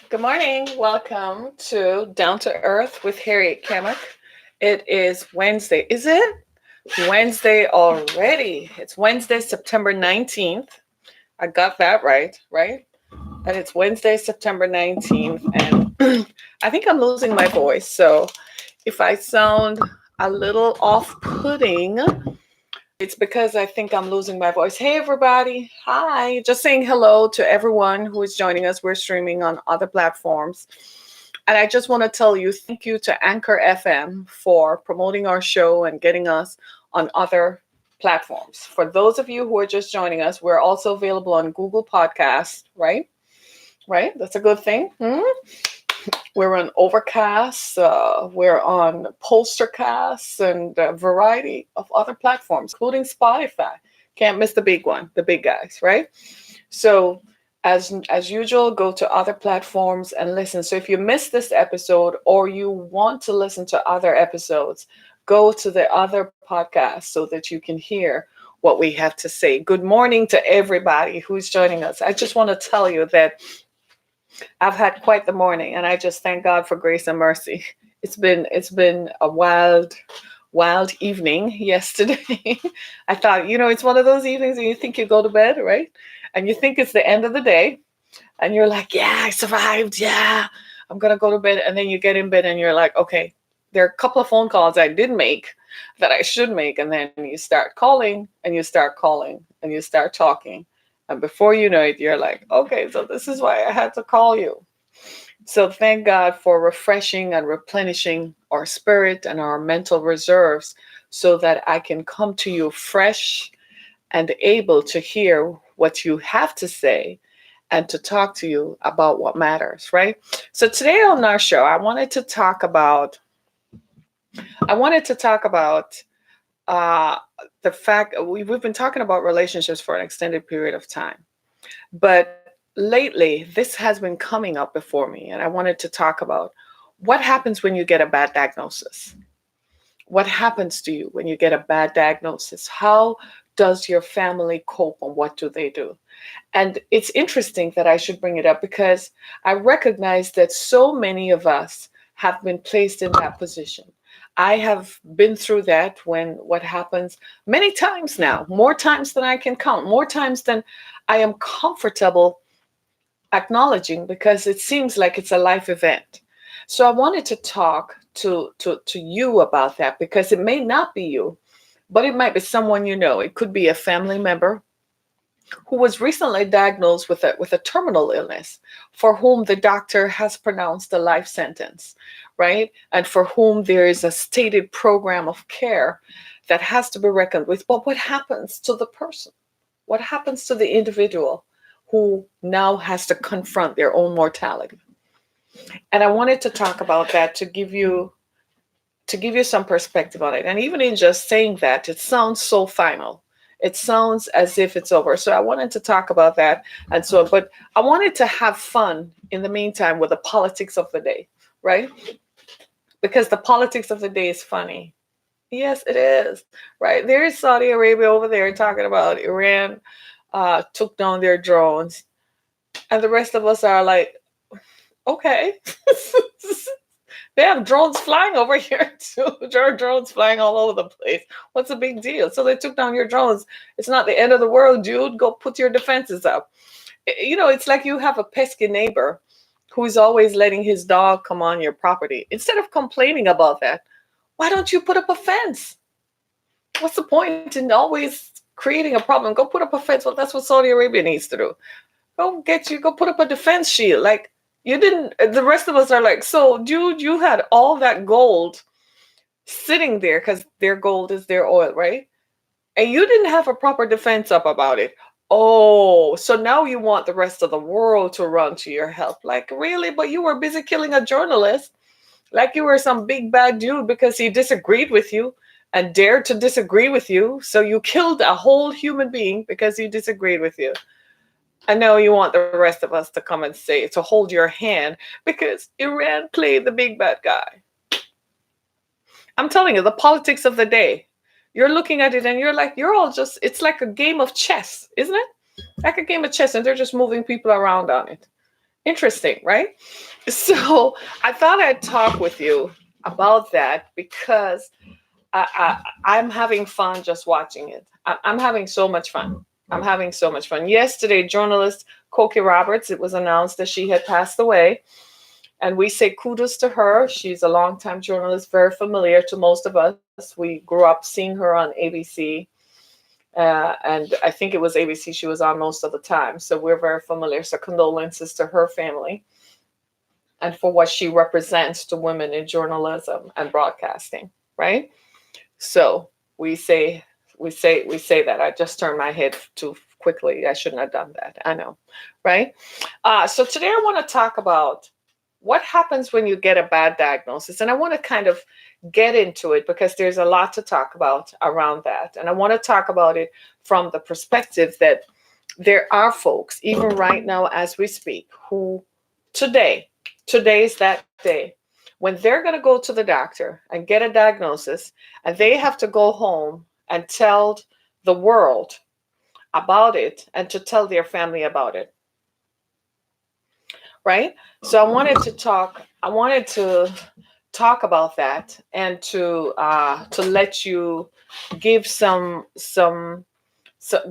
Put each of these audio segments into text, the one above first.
Good morning. Welcome to Down to Earth with Harriet Kamek. It is Wednesday. Is it Wednesday already? It's Wednesday, September 19th. I got that right, right? And it's Wednesday, September 19th. And I think I'm losing my voice. So if I sound a little off putting, it's because I think I'm losing my voice. Hey, everybody. Hi. Just saying hello to everyone who is joining us. We're streaming on other platforms. And I just want to tell you thank you to Anchor FM for promoting our show and getting us on other platforms. For those of you who are just joining us, we're also available on Google Podcasts, right? Right? That's a good thing. We're on Overcast, we're on Postercast, and a variety of other platforms, including Spotify. Can't miss the big one, the big guys, right? So, as usual, go to other platforms and listen. So, if you missed this episode or you want to listen to other episodes, go to the other podcast so that you can hear what we have to say. Good morning to everybody who's joining us. I just want to tell you that I've had quite the morning, and I just thank God for grace and mercy. It's been a wild evening yesterday. I thought, it's one of those evenings and you think you go to bed, right? And you think it's the end of the day, and you're like, yeah, I survived. Yeah, I'm gonna go to bed. And then you get in bed and you're like, okay, there are a couple of phone calls I did make that I should make, and then you start calling and you start calling and you start talking. And before you know it, you're like, okay, so this is why I had to call you. So thank God for refreshing and replenishing our spirit and our mental reserves so that I can come to you fresh and able to hear what you have to say and to talk to you about what matters, right? So today on our show, I wanted to talk about uh, the fact we've been talking about relationships for an extended period of time. But lately, this has been coming up before me, and I wanted to talk about what happens when you get a bad diagnosis. What happens to you when you get a bad diagnosis? How does your family cope, and what do they do? And it's interesting that I should bring it up because I recognize that so many of us have been placed in that position. I have been through that when what happens many times now, more times than I can count, more times than I am comfortable acknowledging because it seems like it's a life event. So I wanted to talk to you about that because it may not be you, but it might be someone you know. It could be a family member who was recently diagnosed with a terminal illness for whom the doctor has pronounced a life sentence, right? And for whom there is a stated program of care that has to be reckoned with. But what happens to the person? What happens to the individual who now has to confront their own mortality? And I wanted to talk about that to give you some perspective on it. And even in just saying that, it sounds so final. It sounds as if it's over. So I wanted to talk about that. But I wanted to have fun in the meantime with the politics of the day, right? Because the politics of the day is funny. Yes, it is, right? There is Saudi Arabia over there talking about Iran took down their drones. And the rest of us are like, okay. They have drones flying over here too. There are drones flying all over the place. What's the big deal? So they took down your drones. It's not the end of the world, dude. Go put your defenses up. It's like you have a pesky neighbor who's always letting his dog come on your property. Instead of complaining about that, why don't you put up a fence? What's the point in always creating a problem? Go put up a fence. Well, that's what Saudi Arabia needs to do. Go put up a defense shield. Like, you didn't, the rest of us are like, so dude, you had all that gold sitting there because their gold is their oil, right? And you didn't have a proper defense up about it. Oh, so now you want the rest of the world to run to your help. Like, really? But you were busy killing a journalist like you were some big bad dude because he disagreed with you and dared to disagree with you. So you killed a whole human being because he disagreed with you. I know you want the rest of us to come and say, to hold your hand because Iran played the big bad guy. I'm telling you, the politics of the day. You're looking at it and you're like, it's like a game of chess, isn't it? Like a game of chess, and they're just moving people around on it. Interesting, right? So I thought I'd talk with you about that because I'm having fun just watching it. I'm having so much fun. I'm having so much fun. Yesterday, journalist Cokie Roberts, it was announced that she had passed away. And we say kudos to her. She's a longtime journalist, very familiar to most of us. We grew up seeing her on ABC. And I think it was ABC she was on most of the time. So we're very familiar. So condolences to her family and for what she represents to women in journalism and broadcasting, right? So we say that. I just turned my head too quickly. I shouldn't have done that. I know, right? So today I want to talk about what happens when you get a bad diagnosis, and I want to kind of get into it because there's a lot to talk about around that, and I want to talk about it from the perspective that there are folks, even right now as we speak, who today, today's that day, when they're going to go to the doctor and get a diagnosis, and they have to go home and tell the world about it and to tell their family about it, right? So I wanted to talk about that and to let you give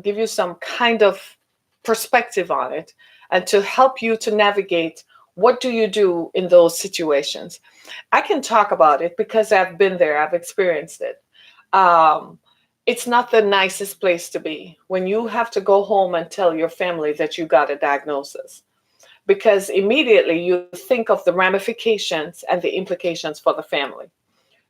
give you some kind of perspective on it and to help you to navigate what do you do in those situations. I can talk about it because I've been there, I've experienced it. um, it's not the nicest place to be when you have to go home and tell your family that you got a diagnosis, because immediately you think of the ramifications and the implications for the family.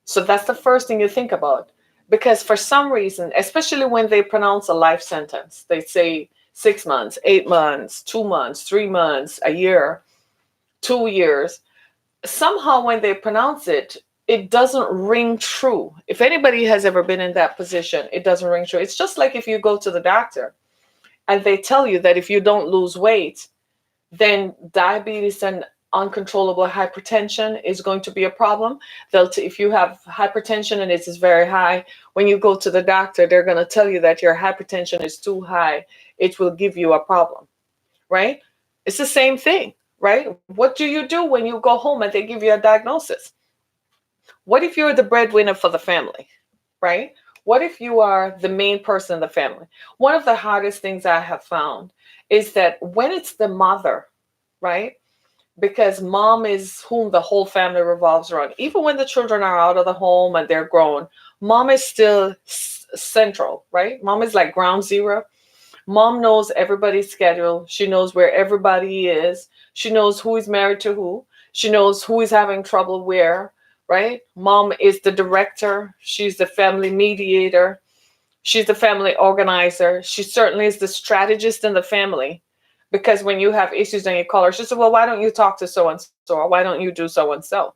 So that's the first thing you think about. Because for some reason, especially when they pronounce a life sentence, they say 6 months, 8 months, 2 months, 3 months, a year, 2 years. Somehow, when they pronounce it, it doesn't ring true. If anybody has ever been in that position, it doesn't ring true. It's just like if you go to the doctor and they tell you that if you don't lose weight, then diabetes and uncontrollable hypertension is going to be a problem. If you have hypertension and it is very high, when you go to the doctor, they're going to tell you that your hypertension is too high. It will give you a problem, right? It's the same thing, right? What do you do when you go home and they give you a diagnosis? What if you're the breadwinner for the family, right? What if you are the main person in the family? One of the hardest things I have found is that when it's the mother, right? Because mom is whom the whole family revolves around. Even when the children are out of the home and they're grown, mom is still central, right? Mom is like ground zero. Mom knows everybody's schedule. She knows where everybody is. She knows who is married to who. She knows who is having trouble where, right? Mom is the director. She's the family mediator. She's the family organizer. She certainly is the strategist in the family. Because when you have issues and you call her, she said, well, why don't you talk to so and so? Or why don't you do so and so?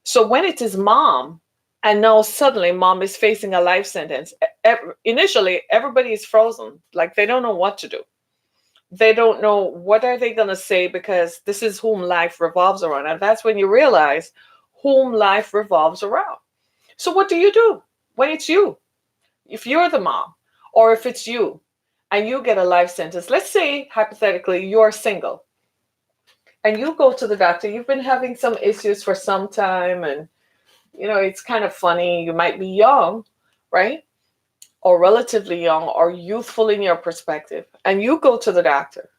So when it is mom, and now suddenly mom is facing a life sentence, initially everybody is frozen. Like they don't know what to do. They don't know what are they going to say because this is whom life revolves around. And that's when you realize whom life revolves around. So what do you do when it's you? If you're the mom, or if it's you and you get a life sentence, let's say hypothetically you're single and you go to the doctor, you've been having some issues for some time, and it's kind of funny. You might be young, right? Or relatively young or youthful in your perspective, and you go to the doctor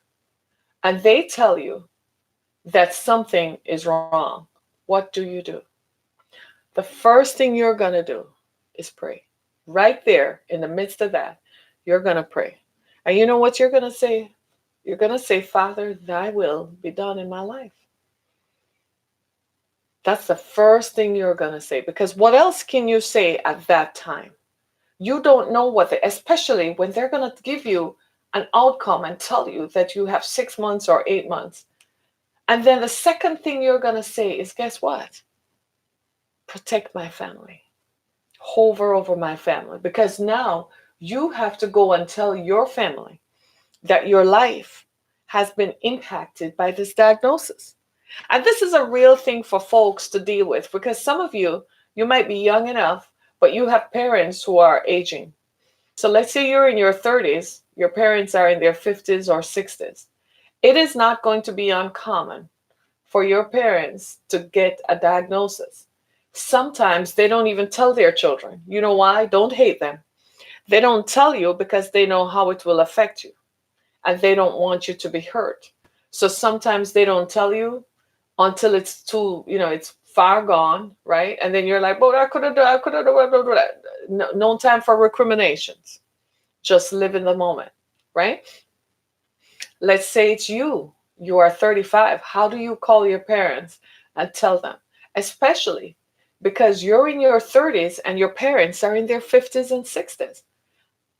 and they tell you that something is wrong. What do you do? The first thing you're going to do is pray. Right there in the midst of that, you're going to pray. And you know what you're going to say? You're going to say, Father, thy will be done in my life. That's the first thing you're going to say, because what else can you say at that time? You don't know especially when they're going to give you an outcome and tell you that you have 6 months or 8 months. And then the second thing you're going to say is, guess what? Protect my family. Hover over my family. Because now you have to go and tell your family that your life has been impacted by this diagnosis. And this is a real thing for folks to deal with, because some of you might be young enough, but you have parents who are aging. So let's say you're in your 30s, your parents are in their 50s or 60s. It is not going to be uncommon for your parents to get a diagnosis. Sometimes they don't even tell their children. You know why? Don't hate them. They don't tell you because they know how it will affect you and they don't want you to be hurt. So sometimes they don't tell you until it's too, it's far gone, right? And then you're like, "But I could have done, I could have done." No time for recriminations. Just live in the moment, right? Let's say it's you. You are 35. How do you call your parents and tell them? Especially because you're in your 30s and your parents are in their 50s and 60s.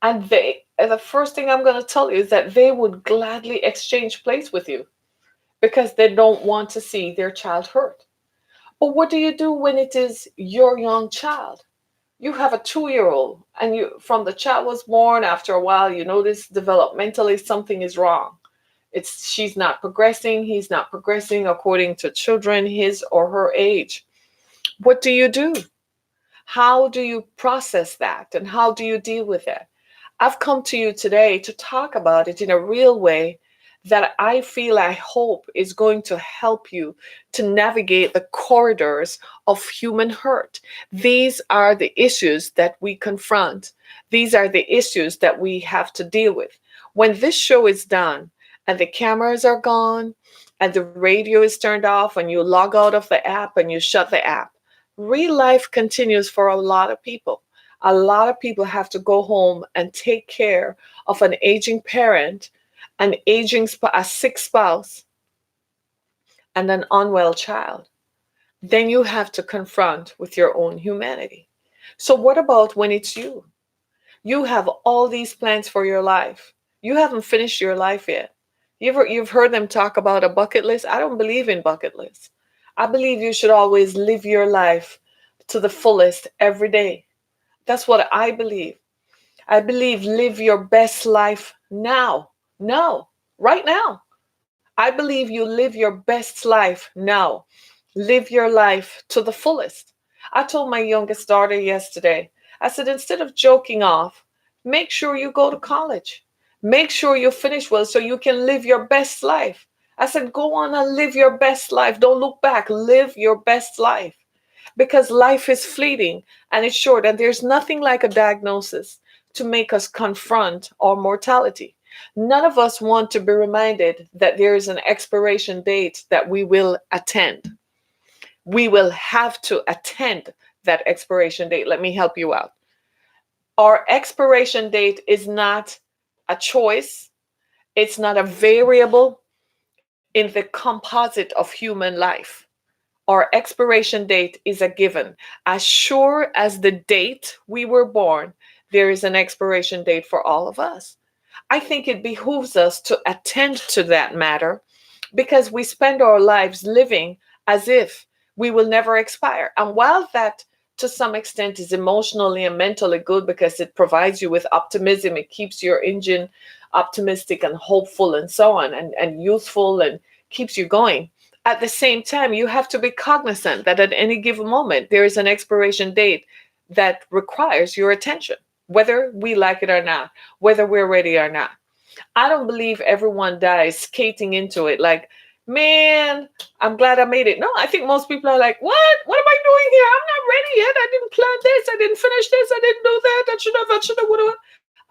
And the first thing I'm going to tell you is that they would gladly exchange place with you because they don't want to see their child hurt. But what do you do when it is your young child? You have a 2-year old, and you, from the child was born, after a while, you notice developmentally something is wrong. She's not progressing, he's not progressing according to children his or her age. What do you do? How do you process that? And how do you deal with it? I've come to you today to talk about it in a real way that I feel, I hope, is going to help you to navigate the corridors of human hurt. These are the issues that we confront. These are the issues that we have to deal with. When this show is done and the cameras are gone and the radio is turned off and you log out of the app and you shut the app, real life continues for a lot of people. A lot of people have to go home and take care of an aging parent, a sick spouse, and an unwell child. Then you have to confront with your own humanity. So what about when it's you? You have all these plans for your life. You haven't finished your life yet. You've heard them talk about a bucket list. I don't believe in bucket lists. I believe you should always live your life to the fullest every day. That's what I believe. I believe live your best life now. No, right now. I believe you live your best life now. Live your life to the fullest. I told my youngest daughter yesterday, I said, instead of joking off, make sure you go to college. Make sure you finish well so you can live your best life. I said, go on and live your best life. Don't look back. Live your best life because life is fleeting and it's short, and there's nothing like a diagnosis to make us confront our mortality. None of us want to be reminded that there is an expiration date that we will attend. We will have to attend that expiration date. Let me help you out. Our expiration date is not a choice, it's not a variable in the composite of human life. Our expiration date is a given. As sure as the date we were born, there is an expiration date for all of us. I think it behooves us to attend to that matter because we spend our lives living as if we will never expire. And while that to some extent is emotionally and mentally good because it provides you with optimism, it keeps your engine optimistic and hopeful and so on, and youthful, and keeps you going. At the same time, you have to be cognizant that at any given moment, there is an expiration date that requires your attention, whether we like it or not, whether we're ready or not. I don't believe everyone dies skating into it like, man, I'm glad I made it. No, I think most people are like, what? What am I doing here? I'm not ready yet. I didn't plan this. I didn't finish this. I didn't do that. I should have, would have.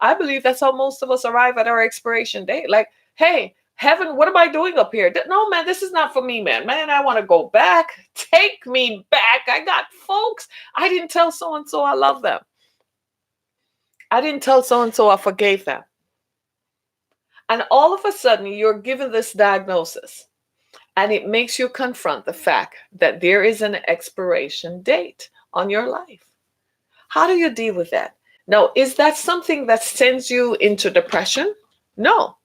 I believe that's how most of us arrive at our expiration date. Like, hey, heaven, what am I doing up here? No, man, this is not for me, man. Man, I want to go back. Take me back. I got folks. I didn't tell so and so I love them. I didn't tell so and so I forgave them. And all of a sudden, you're given this diagnosis, and it makes you confront the fact that there is an expiration date on your life. How do you deal with that? Now, is that something that sends you into depression? No.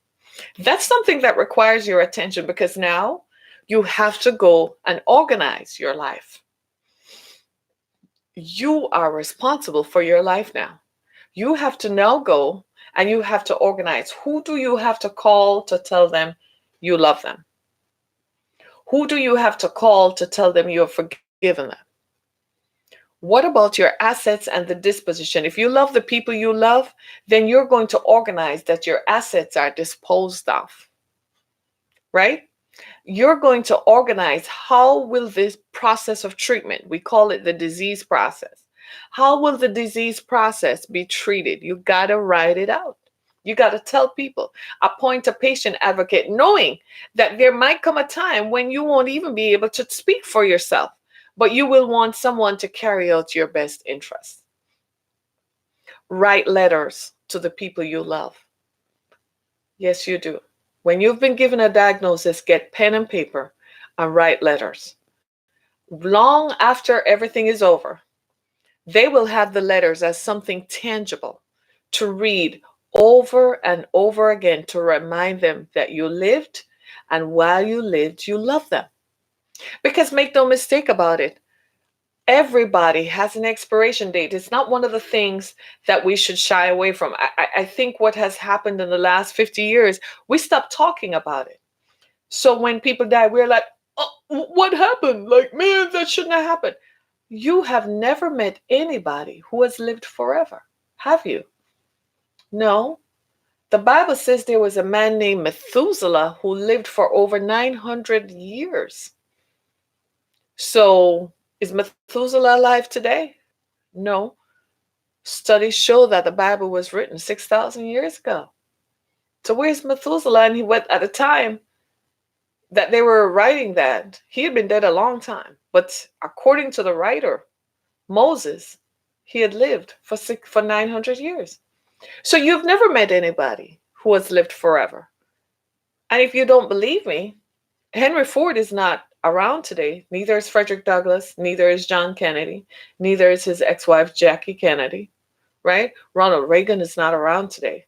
That's something that requires your attention because now you have to go and organize your life. You are responsible for your life now. You have to now go and you have to organize. Who do you have to call to tell them you love them? Who do you have to call to tell them you have forgiven them? What about your assets and the disposition? If you love the people you love, then you're going to organize that your assets are disposed of. right? You're going to organize how will this process of treatment, we call it the disease process. How will the disease process be treated? You got to write it out. You got to tell people, appoint a patient advocate, knowing that there might come a time when you won't even be able to speak for yourself, but you will want someone to carry out your best interests. Write letters to the people you love. Yes, you do. When you've been given a diagnosis, get pen and paper and write letters. Long after everything is over, they will have the letters as something tangible to read over and over again to remind them that you lived, and while you lived, you loved them. Because make no mistake about it, everybody has an expiration date. It's not one of the things that we should shy away from. I think what has happened in the last 50 years, we stopped talking about it. So when people die, we're like, oh, what happened? Like, man, that shouldn't have happened. You have never met anybody who has lived forever, have you? No. The Bible says there was a man named Methuselah who lived for over 900 years. So is Methuselah alive today? No. Studies show that the Bible was written 6,000 years ago. So where's Methuselah? And he went at a time that they were writing that. He had been dead a long time. But according to the writer, Moses, he had lived for 900 years. So you've never met anybody who has lived forever. And if you don't believe me, Henry Ford is not around today. Neither is Frederick Douglass. Neither is John Kennedy. Neither is his ex-wife, Jackie Kennedy. Right? Ronald Reagan is not around today.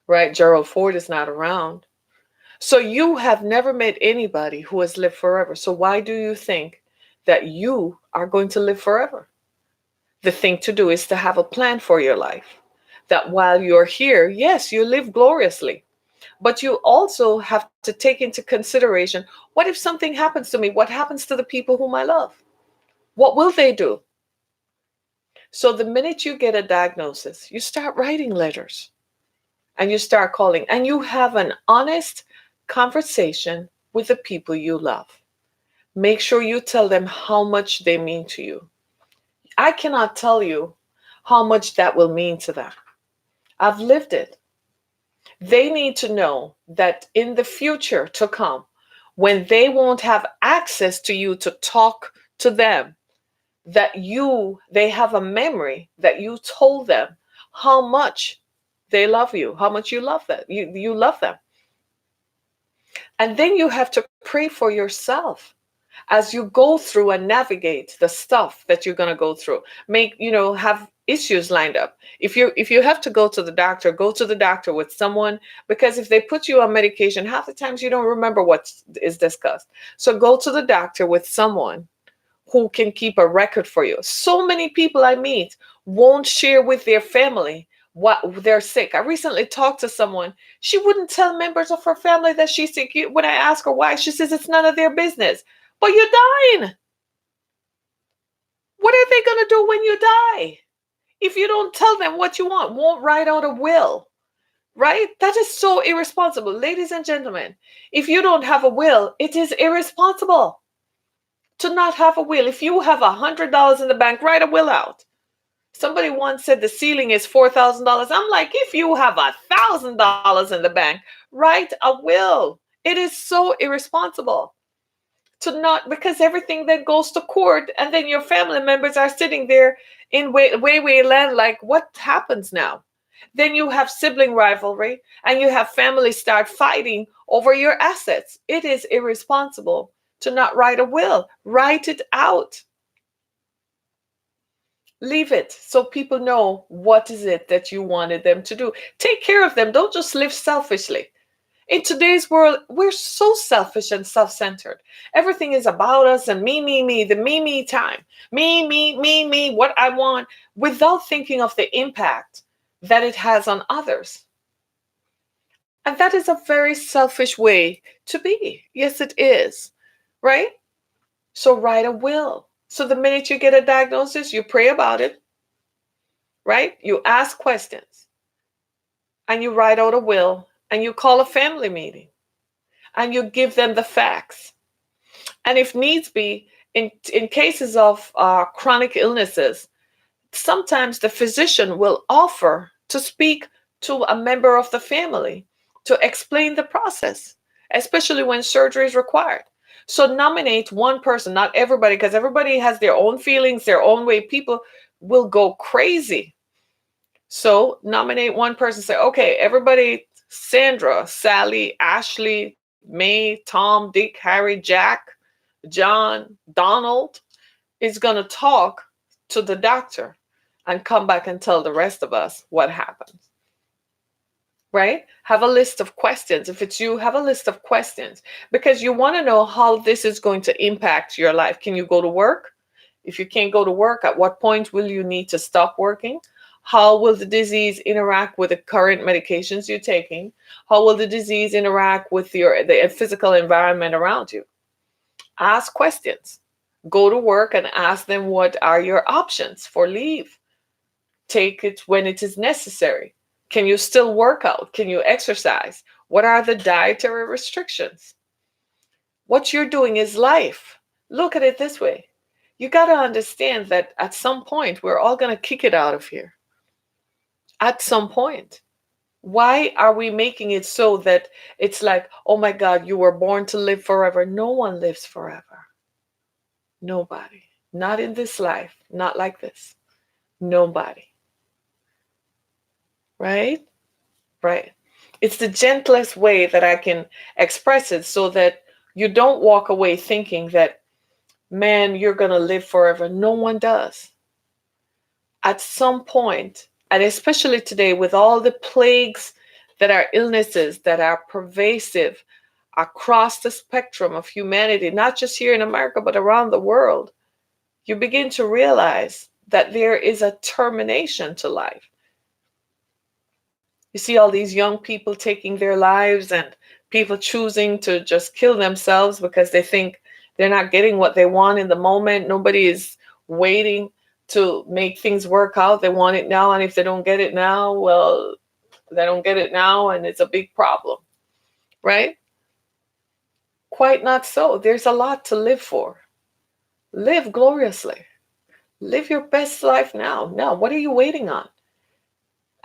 Right? Gerald Ford is not around. So you have never met anybody who has lived forever. So why do you think that you are going to live forever? The thing to do is to have a plan for your life. That while you're here, yes, you live gloriously. But you also have to take into consideration, what if something happens to me? What happens to the people whom I love? What will they do? So the minute you get a diagnosis, you start writing letters and you start calling and you have an honest conversation with the people you love. Make sure you tell them how much they mean to you. I cannot tell you how much that will mean to them. I've lived it. They need to know that in the future to come, when they won't have access to you to talk to them, that they have a memory that you told them how much they love you, how much you love them. You love them. And then you have to pray for yourself as you go through and navigate the stuff that you're going to go through. Have issues lined up. If you have to go to the doctor with someone, because if they put you on medication, half the times you don't remember what is discussed. So go to the doctor with someone who can keep a record for you. So many people I meet won't share with their family what they're sick. I recently talked to someone. She wouldn't tell members of her family that she's sick. When I ask her why, she says it's none of their business. But you're dying. What are they going to do when you die? If you don't tell them what you want, won't write out a will, right? That is so irresponsible. Ladies and gentlemen, if you don't have a will, it is irresponsible to not have a will. If you have $100 in the bank, write a will out. Somebody once said the ceiling is $4,000. I'm like, if you have $1,000 in the bank, write a will. It is so irresponsible to not, because everything then goes to court, and then your family members are sitting there in way land like, what happens now? Then you have sibling rivalry, and you have families start fighting over your assets. It is irresponsible to not write a will. Write it out. Leave it so people know what is it that you wanted them to do. Take care of them. Don't just live selfishly. In today's world, we're so selfish and self-centered. Everything is about us and me, the me time. Me, what I want, without thinking of the impact that it has on others. And that is a very selfish way to be. Yes, it is. Right? So write a will. So the minute you get a diagnosis, you pray about it. Right? You ask questions. And you write out a will. And you call a family meeting. and you give them the facts. And if needs be, in cases of chronic illnesses, sometimes the physician will offer to speak to a member of the family to explain the process, especially when surgery is required. So nominate one person, not everybody, because everybody has their own feelings, their own way. People will go crazy. So nominate one person, say, okay, everybody, Sandra, Sally, Ashley, May, Tom, Dick, Harry, Jack, John, Donald is going to talk to the doctor and come back and tell the rest of us what happened. Right? Have a list of questions. If it's you, have a list of questions because you want to know how this is going to impact your life. Can you go to work? If you can't go to work, at what point will you need to stop working? How will the disease interact with the current medications you're taking? How will the disease interact with the physical environment around you? Ask questions. Go to work and ask them what are your options for leave. Take it when it is necessary. Can you still work out? Can you exercise? What are the dietary restrictions? What you're doing is life. Look at it this way. You got to understand that at some point, we're all going to kick it out of here. At some point. Why are we making it so that it's like, oh my God, you were born to live forever? No one lives forever. Nobody. Not in this life. Not like this. Nobody. Right? Right. It's the gentlest way that I can express it so that you don't walk away thinking that, man, you're going to live forever. No one does. At some point, and especially today with all the plagues that are illnesses that are pervasive across the spectrum of humanity, not just here in America, but around the world, you begin to realize that there is a termination to life. You see all these young people taking their lives and people choosing to just kill themselves because they think they're not getting what they want in the moment. Nobody is waiting to make things work out. They want it now. And if they don't get it now, well, they don't get it now. And it's a big problem, right? Quite not so. There's a lot to live for. Live gloriously. Live your best life now. Now, what are you waiting on?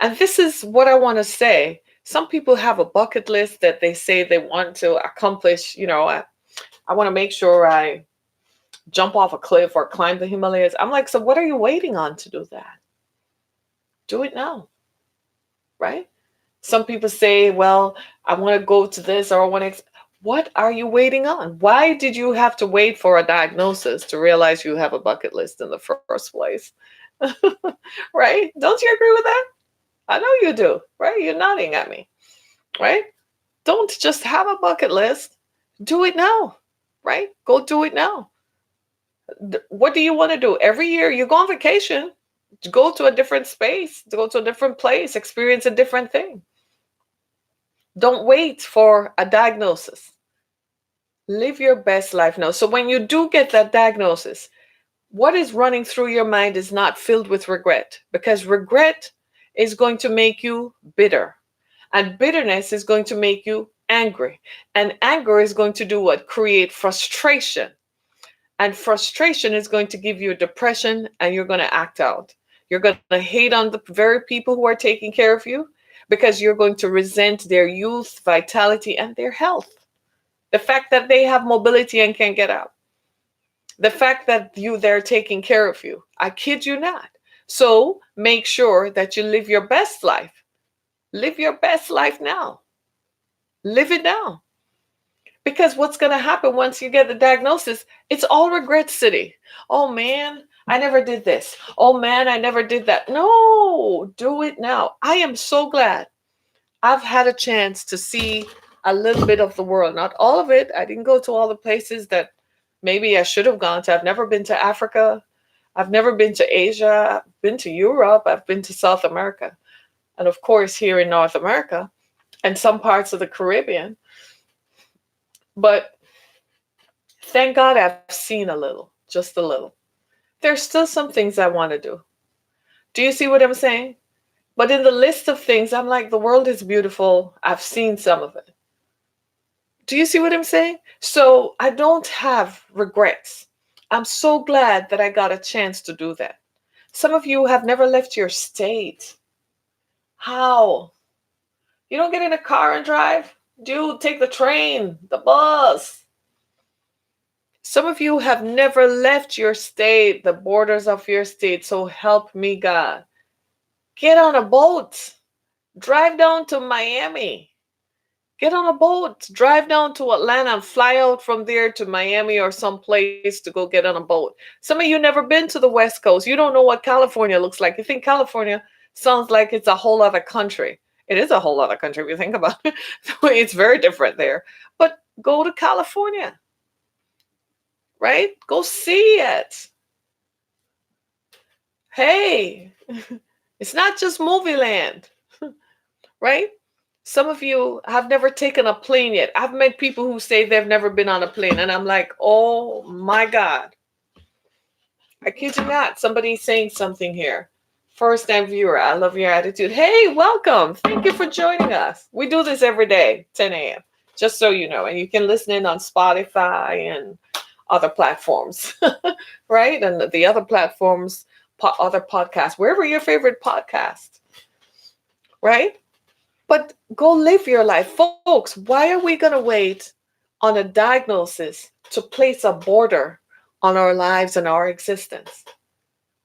And this is what I want to say. Some people have a bucket list that they say they want to accomplish. I want to make sure I jump off a cliff or climb the Himalayas. I'm like, so what are you waiting on to do that? Do it now, right? Some people say, well, I want to go to this or I want to. What are you waiting on? Why did you have to wait for a diagnosis to realize you have a bucket list in the first place? Right? Don't you agree with that? I know you do, right? You're nodding at me, right? Don't just have a bucket list. Do it now, right? Go do it now. What do you want to do? Every year you go on vacation, go to a different space, go to a different place, experience a different thing. Don't wait for a diagnosis. Live your best life now. So when you do get that diagnosis, what is running through your mind is not filled with regret, because regret is going to make you bitter. And bitterness is going to make you angry. And anger is going to do what? Create frustration. And frustration is going to give you a depression and you're going to act out. You're going to hate on the very people who are taking care of you because you're going to resent their youth, vitality, and their health. The fact that they have mobility and can get out. The fact that they're taking care of you. I kid you not. So make sure that you live your best life. Live your best life now. Live it now. Because what's going to happen once you get the diagnosis, it's all regret city. Oh man, I never did this. Oh man, I never did that. No, do it now. I am so glad I've had a chance to see a little bit of the world. Not all of it. I didn't go to all the places that maybe I should have gone to. I've never been to Africa. I've never been to Asia. I've been to Europe. I've been to South America. And of course, here in North America and some parts of the Caribbean. But thank God I've seen a little, just a little. There's still some things I want to do. Do you see what I'm saying? But in the list of things, I'm like, the world is beautiful. I've seen some of it. Do you see what I'm saying? So I don't have regrets. I'm so glad that I got a chance to do that. Some of you have never left your state. How? You don't get in a car and drive? Dude, take the train, the bus. Some of you have never left your state, the borders of your state. So help me, God. Get on a boat. Drive down to Miami. Get on a boat. Drive down to Atlanta and fly out from there to Miami or some place to go get on a boat. Some of you never been to the West Coast. You don't know what California looks like. You think California sounds like it's a whole other country. It is a whole other country if you think about it. It's very different there. But go to California, right? Go see it. Hey, it's not just movie land, right? Some of you have never taken a plane yet. I've met people who say they've never been on a plane, and I'm like, oh my God. I kid you not. Somebody's saying something here. First time viewer, I love your attitude. Hey, welcome. Thank you for joining us. We do this every day, 10 a.m., just so you know. And you can listen in on Spotify and other platforms, right? And the other platforms, other podcasts, wherever your favorite podcast, right? But go live your life. Folks, why are we going to wait on a diagnosis to place a border on our lives and our existence?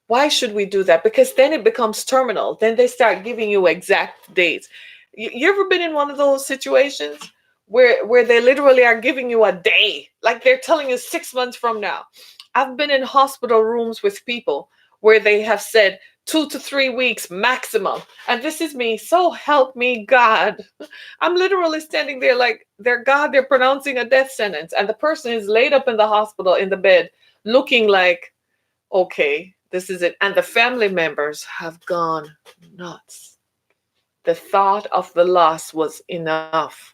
Why should we do that? Because then it becomes terminal. Then they start giving you exact dates. You ever been in one of those situations where they literally are giving you a day? Like they're telling you 6 months from now. I've been in hospital rooms with people where they have said 2 to 3 weeks maximum. And this is me. So help me, God. I'm literally standing there like they're God, they're pronouncing a death sentence. And the person is laid up in the hospital in the bed looking like, okay, this is it. And the family members have gone nuts. The thought of the loss was enough.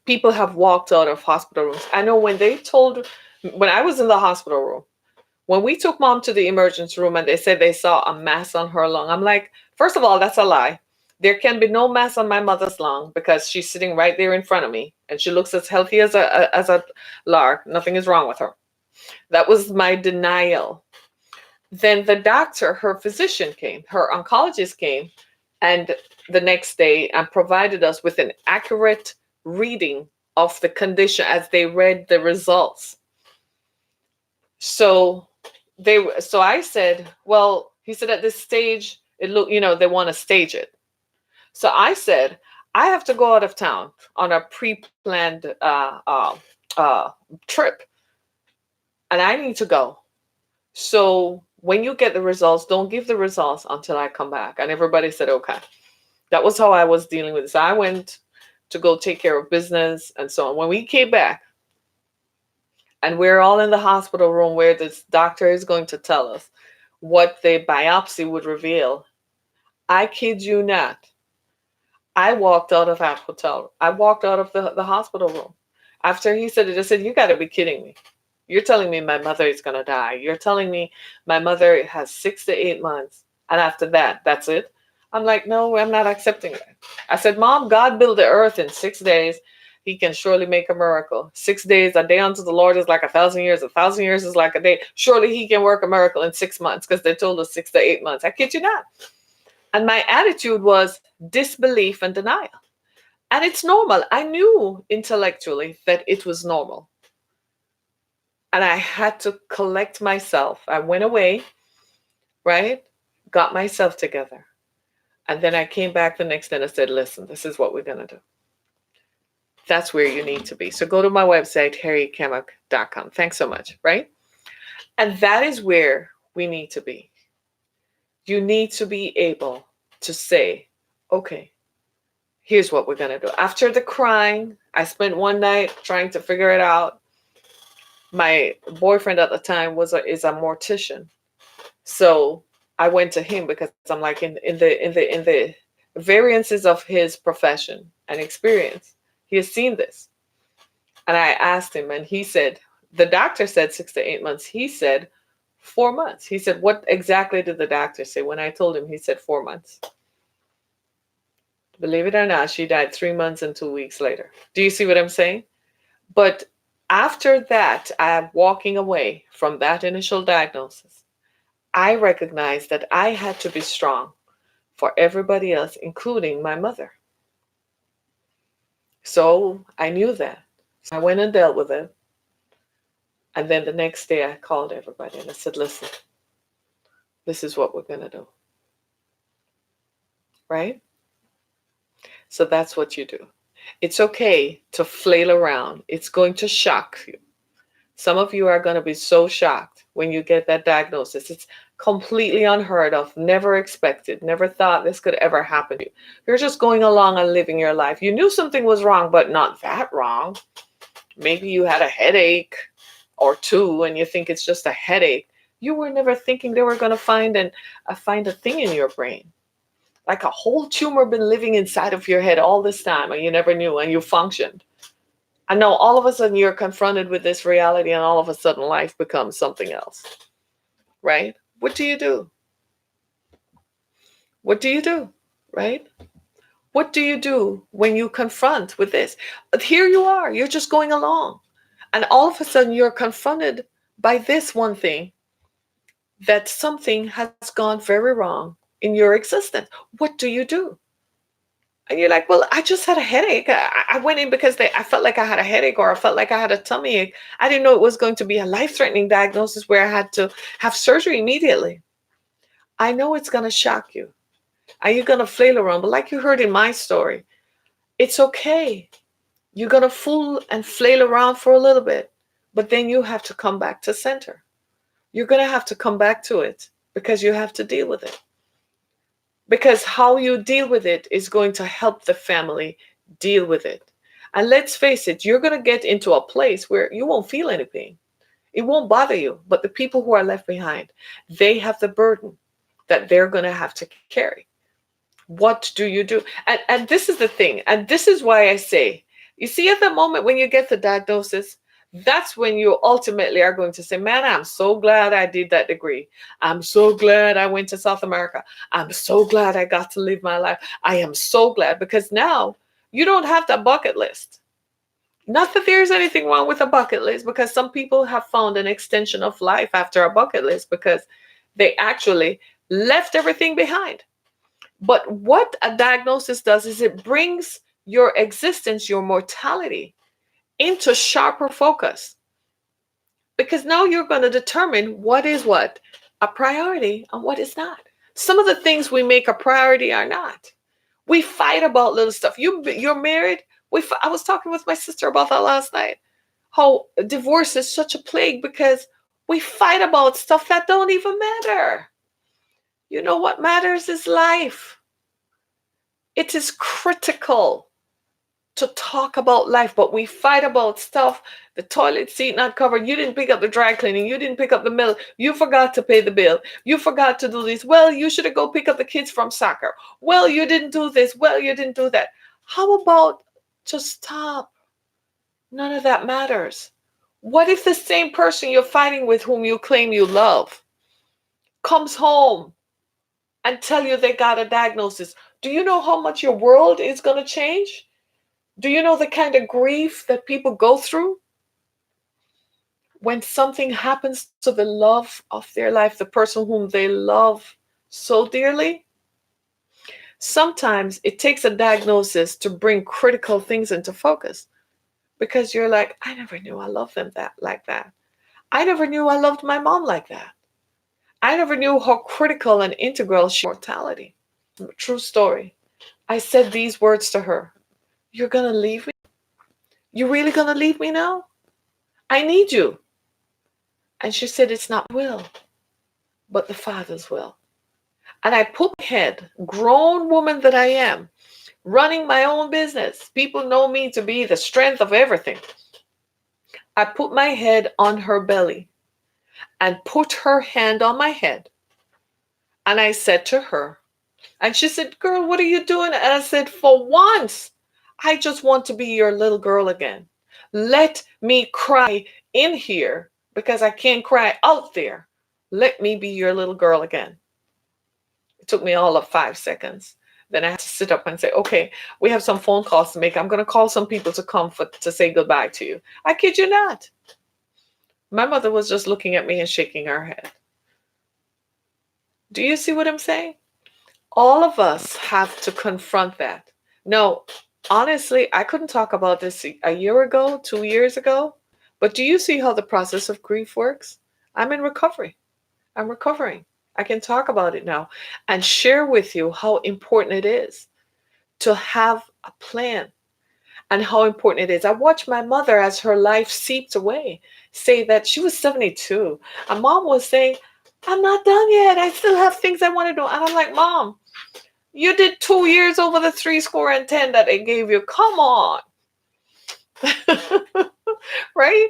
People have walked out of hospital rooms. I know when I was in the hospital room, when we took mom to the emergency room and they said they saw a mass on her lung, I'm like, first of all, that's a lie. There can be no mass on my mother's lung because she's sitting right there in front of me and she looks as healthy as a lark. Nothing is wrong with her. That was my denial. Then the doctor, her physician came, her oncologist came, and the next day and provided us with an accurate reading of the condition as they read the results. So I said, well, he said at this stage, it look, they want to stage it. So I said, I have to go out of town on a pre-planned trip, and I need to go. So when you get the results, don't give the results until I come back. And everybody said, okay. That was how I was dealing with this. I went to go take care of business and so on. When we came back, and we're all in the hospital room where this doctor is going to tell us what the biopsy would reveal, I kid you not, I walked out of that hotel. I walked out of the hospital room. After he said it, I said, you got to be kidding me. You're telling me my mother is going to die. You're telling me my mother has 6 to 8 months. And after that, that's it. I'm like, no, I'm not accepting that. I said, Mom, God built the earth in 6 days. He can surely make a miracle. 6 days, a day unto the Lord is like 1,000 years. 1,000 years is like a day. Surely he can work a miracle in 6 months because they told us 6 to 8 months. I kid you not. And my attitude was disbelief and denial. And it's normal. I knew intellectually that it was normal. And I had to collect myself. I went away, right? Got myself together. And then I came back the next day and I said, listen, this is what we're going to do. That's where you need to be. So go to my website, harrietkamak.com. Thanks so much, right? And that is where we need to be. You need to be able to say, okay, here's what we're going to do. After the crying, I spent one night trying to figure it out. My boyfriend at the time is a mortician. So I went to him because I'm like in the variances of his profession and experience. He has seen this. And I asked him and he said, the doctor said 6 to 8 months. He said 4 months. He said, what exactly did the doctor say? When I told him, he said 4 months. Believe it or not, she died 3 months and 2 weeks later. Do you see what I'm saying? But after that, I'm walking away from that initial diagnosis. I recognized that I had to be strong for everybody else, including my mother. So I knew that. So I went and dealt with it. And then the next day I called everybody and I said, listen, this is what we're going to do. Right? So that's what you do. It's okay to flail around. It's going to shock you. Some of you are going to be so shocked when you get that diagnosis. It's completely unheard of, never expected, never thought this could ever happen to you. You're just going along and living your life. You knew something was wrong, but not that wrong. Maybe you had a headache or two and you think it's just a headache. You were never thinking they were going to find a thing in your brain. Like a whole tumor been living inside of your head all this time and you never knew and you functioned. And now all of a sudden you're confronted with this reality and all of a sudden life becomes something else. Right? What do you do? What do you do? Right? What do you do when you confront with this? Here you are, you're just going along. And all of a sudden you're confronted by this one thing, that something has gone very wrong in your existence. What do you do? And you're like, well, I just had a headache. I went in because I felt like I had a headache or I felt like I had a tummy ache. I didn't know it was going to be a life-threatening diagnosis where I had to have surgery immediately. I know it's going to shock you. Are you going to flail around? But like you heard in my story, it's okay. You're going to fool and flail around for a little bit, but then you have to come back to center. You're going to have to come back to it because you have to deal with it. Because how you deal with it is going to help the family deal with it. And let's face it, you're going to get into a place where you won't feel any pain. It won't bother you. But the people who are left behind, they have the burden that they're going to have to carry. What do you do? And this is the thing. And this is why I say, you see, at the moment when you get the diagnosis, that's when you ultimately are going to say, man, I'm so glad I did that degree. I'm so glad I went to South America. I'm so glad I got to live my life. I am so glad, because now you don't have that bucket list. Not that there's anything wrong with a bucket list, because some people have found an extension of life after a bucket list because they actually left everything behind. But what a diagnosis does is it brings your existence, your mortality, into sharper focus. Because now you're going to determine what is what a priority and what is not. Some of the things we make a priority are not. We fight about little stuff. You're married. I was talking with my sister about that last night. How divorce is such a plague because we fight about stuff that don't even matter. You know what matters is life. It is critical to talk about life, but we fight about stuff. The toilet seat not covered. You didn't pick up the dry cleaning. You didn't pick up the milk. You forgot to pay the bill. You forgot to do this. Well, you should have go pick up the kids from soccer. Well, you didn't do this. Well, you didn't do that. How about just stop? None of that matters. What if the same person you're fighting with, whom you claim you love, comes home and tell you they got a diagnosis? Do you know how much your world is going to change? Do you know the kind of grief that people go through when something happens to the love of their life, the person whom they love so dearly? Sometimes it takes a diagnosis to bring critical things into focus, because you're like, I never knew I loved them like that. I never knew I loved my mom like that. I never knew how critical and integral she was to mortality. True story. I said these words to her. You're going to leave me? You really going to leave me now? I need you. And she said, it's not will, but the Father's will. And I put my head, grown woman that I am, running my own business. People know me to be the strength of everything. I put my head on her belly and put her hand on my head. And I said to her, and she said, girl, what are you doing? And I said, for once, I just want to be your little girl again. Let me cry in here because I can't cry out there. Let me be your little girl again. It took me all of 5 seconds. Then I had to sit up and say, okay, we have some phone calls to make. I'm going to call some people to come to say goodbye to you. I kid you not. My mother was just looking at me and shaking her head. Do you see what I'm saying? All of us have to confront that. No, honestly, I couldn't talk about this a year ago, 2 years ago. But do you see how the process of grief works? I'm in recovery. I'm recovering. I can talk about it now and share with you how important it is to have a plan and how important it is. I watched my mother as her life seeped away say that she was 72. And mom was saying, I'm not done yet. I still have things I want to do. And I'm like, Mom, you did 2 years over the 10 that they gave you. Come on. Right?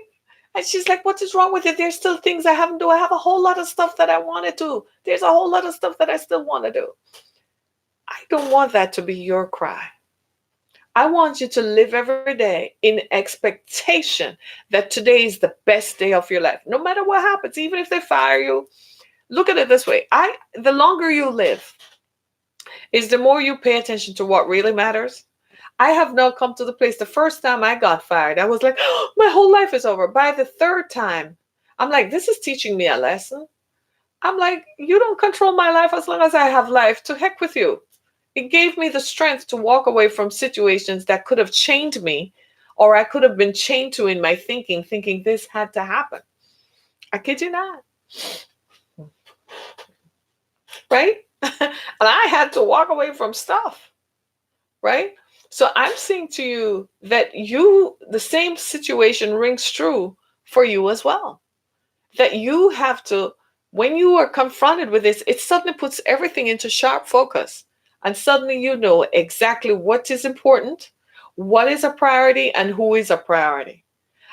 And she's like, what is wrong with it? There's still things I haven't done. I have a whole lot of stuff that I want to do. There's a whole lot of stuff that I still want to do. I don't want that to be your cry. I want you to live every day in expectation that today is the best day of your life. No matter what happens, even if they fire you, look at it this way. The longer you live is the more you pay attention to what really matters. I have now come to the place, the first time I got fired, I was like, oh, my whole life is over. By the third time, I'm like, this is teaching me a lesson. I'm like, you don't control my life as long as I have life. To heck with you. It gave me the strength to walk away from situations that could have chained me, or I could have been chained to in my thinking this had to happen. I kid you not. Right? And I had to walk away from stuff. Right? So I'm saying to you that the same situation rings true for you as well. That you have to, when you are confronted with this, it suddenly puts everything into sharp focus. And suddenly you know exactly what is important, what is a priority, and who is a priority.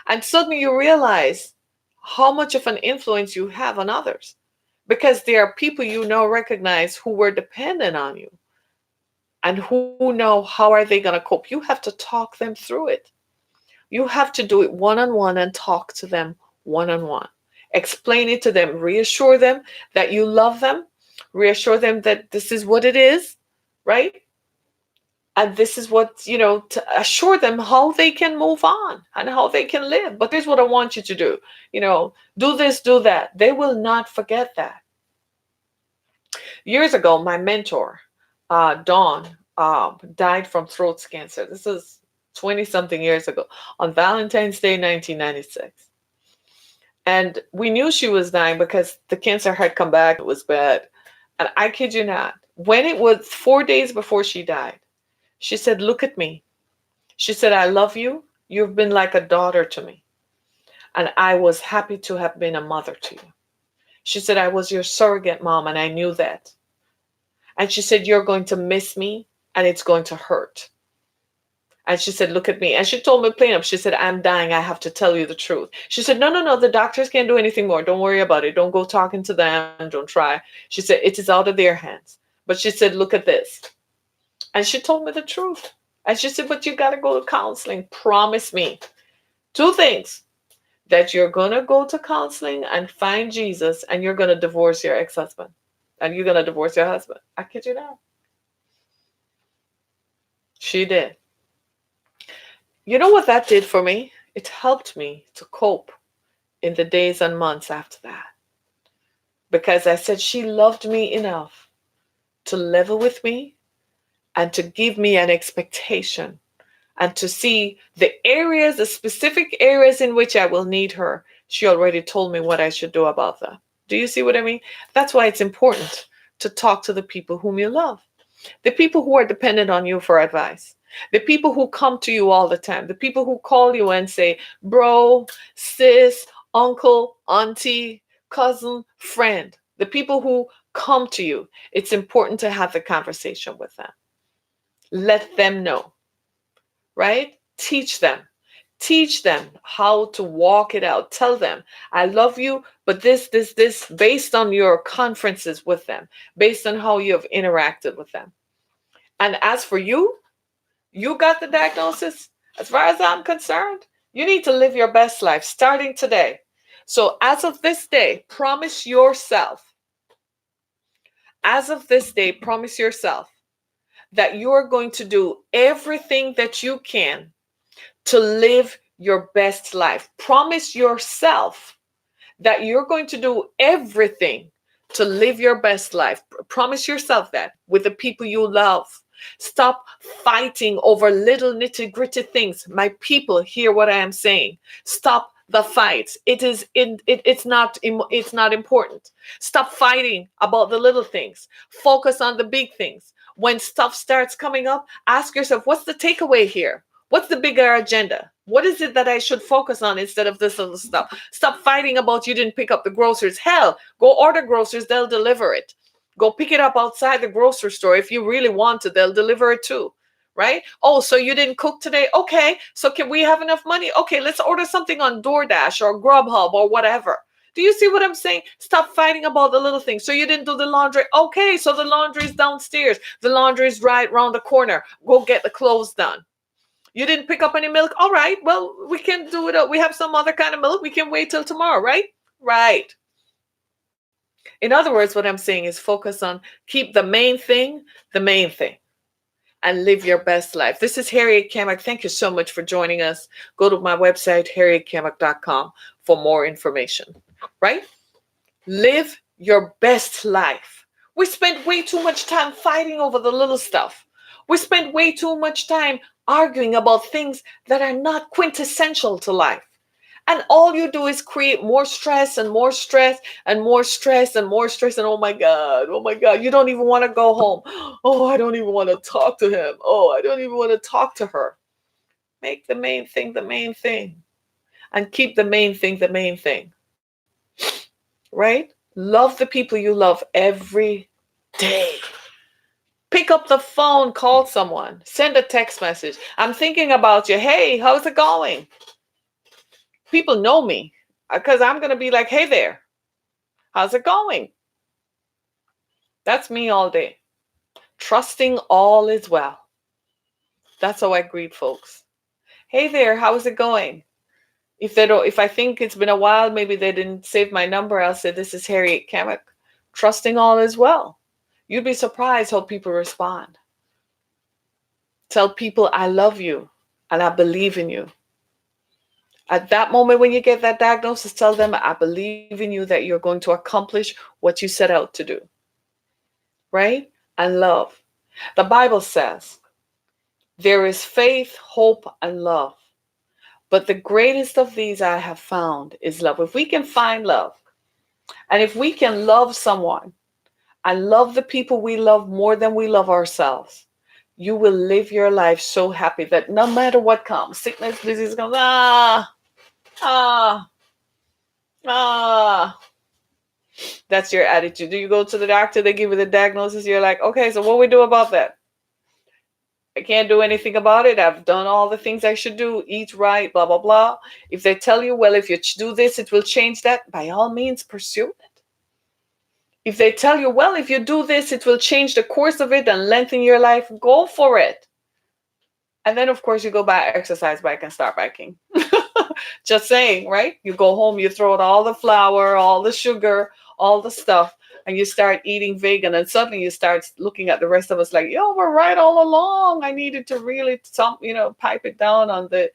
And suddenly you realize how much of an influence you have on others. Because there are people you now recognize who were dependent on you. And who know how are they going to cope. You have to talk them through it. You have to do it one-on-one and talk to them one-on-one. Explain it to them. Reassure them that you love them. Reassure them that this is what it is, right? And this is what, to assure them how they can move on and how they can live. But here's what I want you to do. Do this, do that. They will not forget that. Years ago, my mentor, Dawn, died from throat cancer. This is 20-something years ago, on Valentine's Day, 1996. And we knew she was dying because the cancer had come back. It was bad. And I kid you not, when it was 4 days before she died, she said, look at me. She said, I love you. You've been like a daughter to me. And I was happy to have been a mother to you. She said, I was your surrogate mom, and I knew that. And she said, you're going to miss me, and it's going to hurt. And she said, look at me. And she told me plain up. She said, I'm dying. I have to tell you the truth. She said, no. The doctors can't do anything more. Don't worry about it. Don't go talking to them. Don't try. She said, it is out of their hands. But she said, look at this. And she told me the truth. And she said, but you got to go to counseling. Promise me 2 things. That you're going to go to counseling and find Jesus, and you're going to divorce your ex-husband. And you're going to divorce your husband. I kid you not. She did. You know what that did for me? It helped me to cope in the days and months after that. Because I said she loved me enough to level with me and to give me an expectation and to see the specific areas in which I will need her. She already told me what I should do about that. Do you see what I mean? That's why it's important to talk to the people whom you love. The people who are dependent on you for advice. The people who come to you all the time. The people who call you and say, bro, sis, uncle, auntie, cousin, friend. The people who come to you. It's important to have the conversation with them. Let them know. Right? Teach them. Teach them how to walk it out. Tell them, I love you, but this, based on your conferences with them, based on how you have interacted with them. And as for you, you got the diagnosis. As far as I'm concerned, you need to live your best life starting today. So as of this day, promise yourself. As of this day, promise yourself that you're going to do everything that you can to live your best life. Promise yourself that you're going to do everything to live your best life. Promise yourself that with the people you love. Stop fighting over little nitty gritty things. My people, hear what I am saying. Stop the fights. It's not important. Stop fighting about the little things. Focus on the big things. When stuff starts coming up, ask yourself, what's the takeaway here? What's the bigger agenda? What is it that I should focus on instead of this little stuff? Stop fighting about you didn't pick up the groceries. Hell, go order groceries, they'll deliver it. Go pick it up outside the grocery store. If you really want to, they'll deliver it too. Right? Oh, so you didn't cook today? Okay. So can we have enough money? Okay, let's order something on DoorDash or Grubhub or whatever. Do you see what I'm saying? Stop fighting about the little things. So you didn't do the laundry. Okay, so the laundry is downstairs. The laundry is right around the corner. Go get the clothes done. You didn't pick up any milk? All right. Well, we can do it. We have some other kind of milk. We can wait till tomorrow, right? Right. In other words, what I'm saying is focus on keep the main thing, and live your best life. This is Harriet Kamak. Thank you so much for joining us. Go to my website, harrietkamak.com, for more information, right? Live your best life. We spend way too much time fighting over the little stuff. We spend way too much time arguing about things that are not quintessential to life. And all you do is create more stress and more stress and more stress and more stress. And oh my God, you don't even want to go home. Oh, I don't even want to talk to him. Oh, I don't even want to talk to her. Make the main thing the main thing. And keep the main thing the main thing. Right? Love the people you love every day. Pick up the phone, call someone, send a text message. I'm thinking about you. Hey, how's it going? People know me because I'm going to be like, hey there, how's it going? That's me all day. Trusting all is well. That's how I greet folks. Hey there, how's it going? If I think it's been a while, maybe they didn't save my number, I'll say, this is Harriet Kamak. Trusting all is well. You'd be surprised how people respond. Tell people I love you and I believe in you. At that moment when you get that diagnosis, tell them, I believe in you that you're going to accomplish what you set out to do. Right? And love. The Bible says, there is faith, hope, and love. But the greatest of these I have found is love. If we can find love, and if we can love someone and love the people we love more than we love ourselves, you will live your life so happy that no matter what comes, sickness, disease comes, that's your attitude. Do you go to the doctor, they give you the diagnosis, you're like, okay, so what do we do about that? I can't do anything about it. I've done all the things I should do, eat right, blah, blah, blah. If they tell you, well, if you do this, it will change that, by all means, pursue it. If they tell you, well, if you do this, it will change the course of it and lengthen your life, go for it. And then, of course, you go buy exercise bike and start biking. Just saying, right? You go home, you throw out all the flour, all the sugar, all the stuff, and you start eating vegan. And suddenly you start looking at the rest of us like, yo, we're right all along. I needed to really, pipe it down on the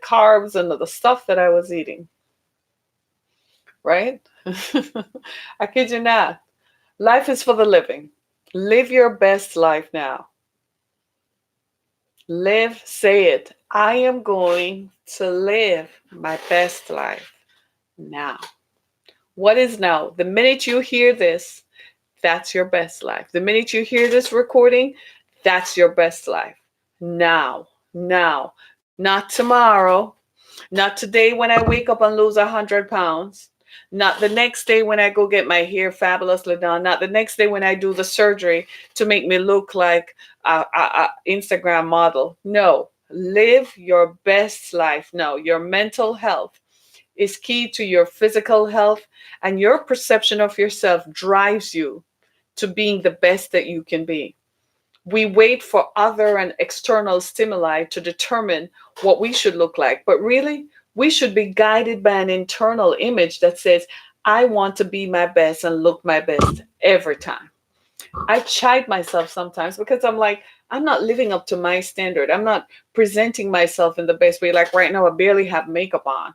carbs and the stuff that I was eating. Right? I kid you not. Life is for the living. Live your best life now. Live, say it. I am going to live my best life now. What is now? The minute you hear this, that's your best life. The minute you hear this recording, that's your best life. Now, not tomorrow, not today when I wake up and lose 100 pounds, not the next day when I go get my hair fabulously done, not the next day when I do the surgery to make me look like a Instagram model. No, live your best life now. Your mental health is key to your physical health, and your perception of yourself drives you to being the best that you can be. We wait for other and external stimuli to determine what we should look like, but really, we should be guided by an internal image that says, I want to be my best and look my best every time. I chide myself sometimes because I'm like, I'm not living up to my standard. I'm not presenting myself in the best way. Like right now, I barely have makeup on,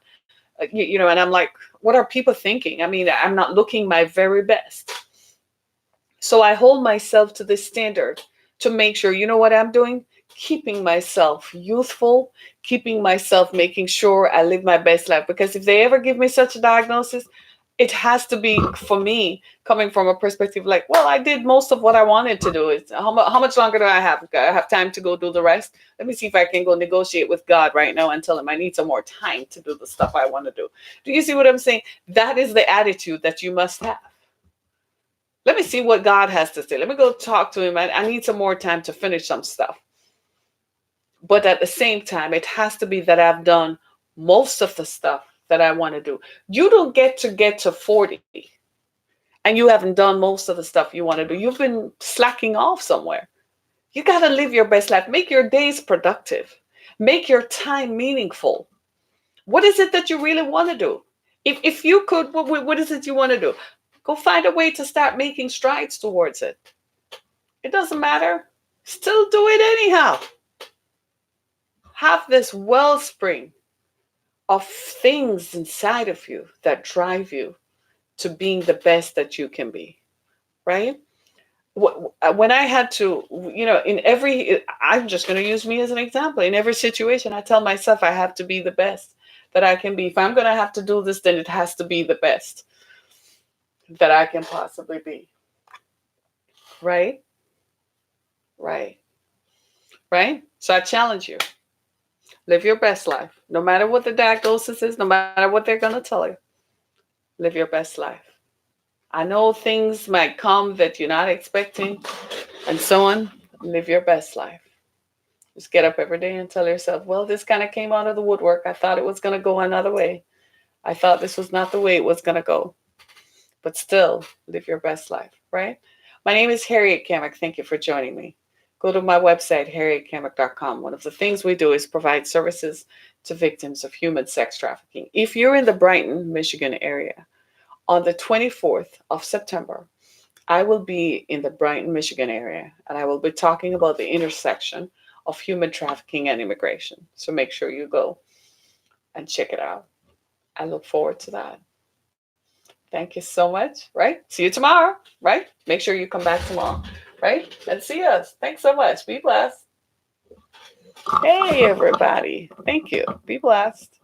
and I'm like, what are people thinking? I mean, I'm not looking my very best. So I hold myself to this standard to make sure, you know what I'm doing? Keeping myself youthful, keeping myself making sure I live my best life. Because if they ever give me such a diagnosis, it has to be for me coming from a perspective like, well, I did most of what I wanted to do. It's how much longer do I have? I have time to go do the rest. Let me see if I can go negotiate with God right now and tell him I need some more time to do the stuff I want to do. Do you see what I'm saying? That is the attitude that you must have. Let me see what God has to say. Let me go talk to him. I need some more time to finish some stuff. But at the same time, it has to be that I've done most of the stuff that I want to do. You don't get to 40 and you haven't done most of the stuff you want to do. You've been slacking off somewhere. You got to live your best life. Make your days productive. Make your time meaningful. What is it that you really want to do? If you could, what is it you want to do? Go find a way to start making strides towards it. It doesn't matter. Still do it anyhow. Have this wellspring of things inside of you that drive you to being the best that you can be, right? When I had to, I'm just going to use me as an example. In every situation, I tell myself I have to be the best that I can be. If I'm going to have to do this, then it has to be the best that I can possibly be. Right? Right. Right? So I challenge you. Live your best life. No matter what the diagnosis is, no matter what they're going to tell you, live your best life. I know things might come that you're not expecting and so on. Live your best life. Just get up every day and tell yourself, well, this kind of came out of the woodwork. I thought it was going to go another way. I thought this was not the way it was going to go. But still, live your best life, right? My name is Harriet Kamek. Thank you for joining me. Go to my website, harrietkamek.com. One of the things we do is provide services to victims of human sex trafficking. If you're in the Brighton, Michigan area, on the 24th of September, I will be in the Brighton, Michigan area, and I will be talking about the intersection of human trafficking and immigration. So make sure you go and check it out. I look forward to that. Thank you so much, right? See you tomorrow, right? Make sure you come back tomorrow, right? And see us. Thanks so much. Be blessed. Hey, everybody. Thank you. Be blessed.